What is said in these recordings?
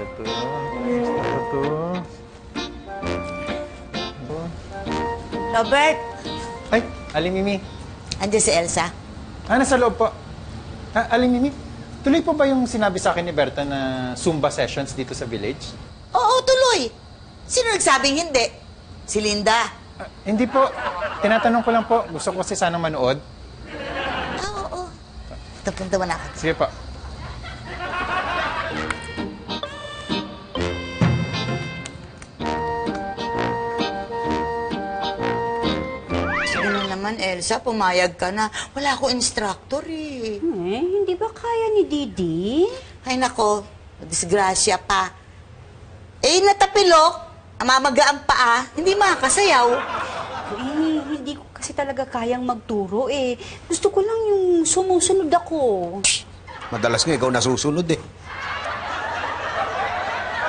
Ito. Ito. Robert, Ay, Aling Mimi. andiyan si Elsa. Nasa loob po. Aling Mimi, tuloy po ba yung sinabi sa akin ni Berta na Zumba sessions dito sa village? Oo, tuloy. Sino nagsabing hindi? Si Linda. Hindi po. Tinatanong ko lang po. Gusto ko kasi sanang manood. Oo. Tapunta mo na ako. Sige po. Sige na naman, Elsa, pumayag ka na. Wala ako instructor eh. Hindi ba kaya ni Didi? Ay nako, disgrasya pa. Natapilok, mamaga ang paa, hindi makakasayaw. Hindi ko kasi talaga kayang magturo eh. Gusto ko lang yung sumusunod ako. Madalas nga ikaw nasusunod eh.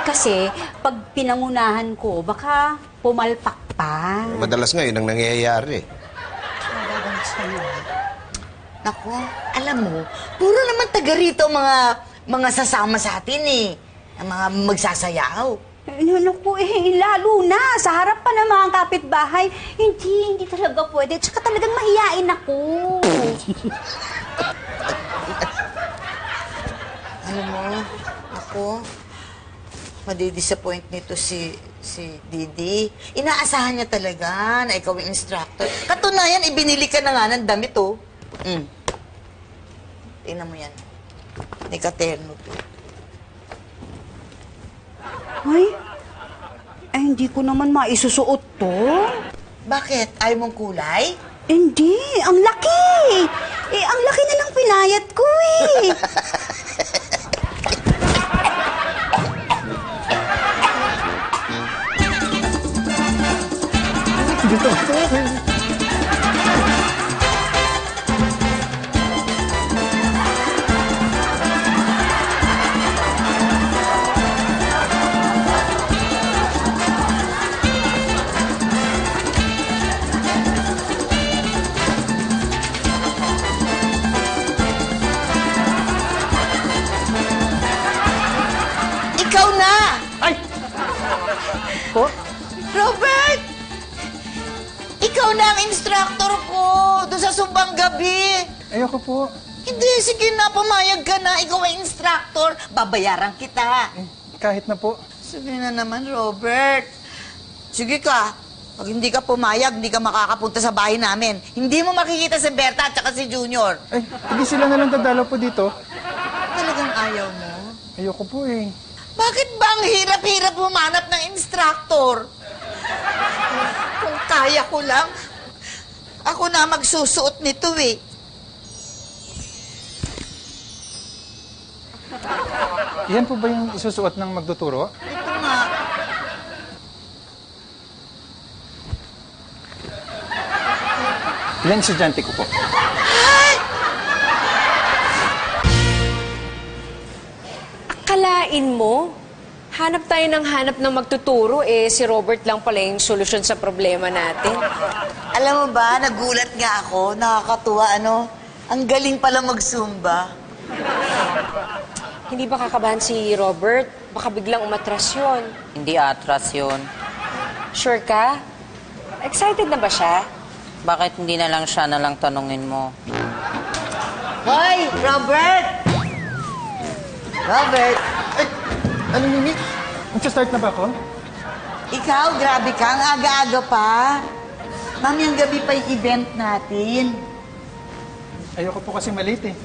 Kasi pag pinangunahan ko, baka pumalpak pa. Madalas nga yun ang nangyayari. Nako, alam mo, puro naman taga rito mga sasama sa atin eh. Ang mga magsasayaw. Naku lalo na, sa harap pa ng mga kapitbahay, hindi talaga pwede. Tsaka talagang mahiyain ako. Alam mo, ako, madidisappoint nito si Didi. Inaasahan niya talaga na ikaw ang instructor. Katunayan, ibinili ka na nga ng damit, oh. Tingnan mo yan. May katerno to. Ay, hindi ko naman maisusuot to. Bakit? Ayaw mong kulay? Hindi, ang laki. Ang laki na lang pinayat ko eh. Dito. Ikaw na! Ay! Po? Robert! Ikaw na ang instructor ko doon sa Sumbang Gabi. Ayoko po. Hindi, sige na, pumayag ka na. Ikaw ang instructor. Babayaran kita. Kahit na po. Sige na naman, Robert. Sige ka. Pag hindi ka pumayag, hindi ka makakapunta sa bahay namin. Hindi mo makikita si Berta at saka si Junior. Ay, hindi sila na lang dadalaw po dito. Talagang ayaw mo? Ayoko po eh. Bakit ba ang hirap-hirap humanap ng instructor? Kung kaya ko lang, ako na magsusuot nito eh. Yan po ba yung isusuot ng magtuturo? Ito nga. Ilan estudyante ko po? Akalain mo, hanap tayo ng hanap ng magtuturo, si Robert lang pala yung solusyon sa problema natin. Alam mo ba, nagulat nga ako. Nakakatuwa, ano? Ang galing pala mag-zumba. Hindi ba kakabahan si Robert? Baka biglang umatras yun. Hindi atras yun. Sure ka? Excited na ba siya? Bakit hindi na lang siya na lang tanungin mo? Hoy, Robert! Robert! Ay! Aling Mimi? Magsa-start na ba ako? Ikaw, grabe ka. Ang aga-aga pa. Mamayang gabi pa yung event natin. Ayoko po kasi malate eh.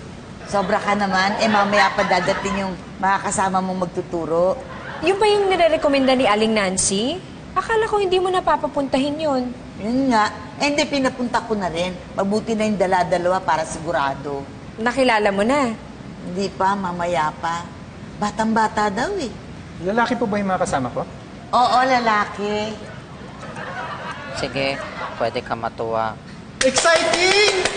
Sobra ka naman. Mamaya pa dadating yung mga kasama mong magtuturo. Yung ba yung nire-recommenda ni Aling Nancy? Akala ko hindi mo napapapuntahin yun. Yun nga. Hindi, pinapunta ko na rin. Mabuti na yung dala-dalawa para sigurado. Nakilala mo na. Hindi pa, mamaya pa. Batang-bata daw eh. Lalaki po ba yung mga kasama ko? Oo, lalaki. Sige, pwede ka matuwa. Exciting!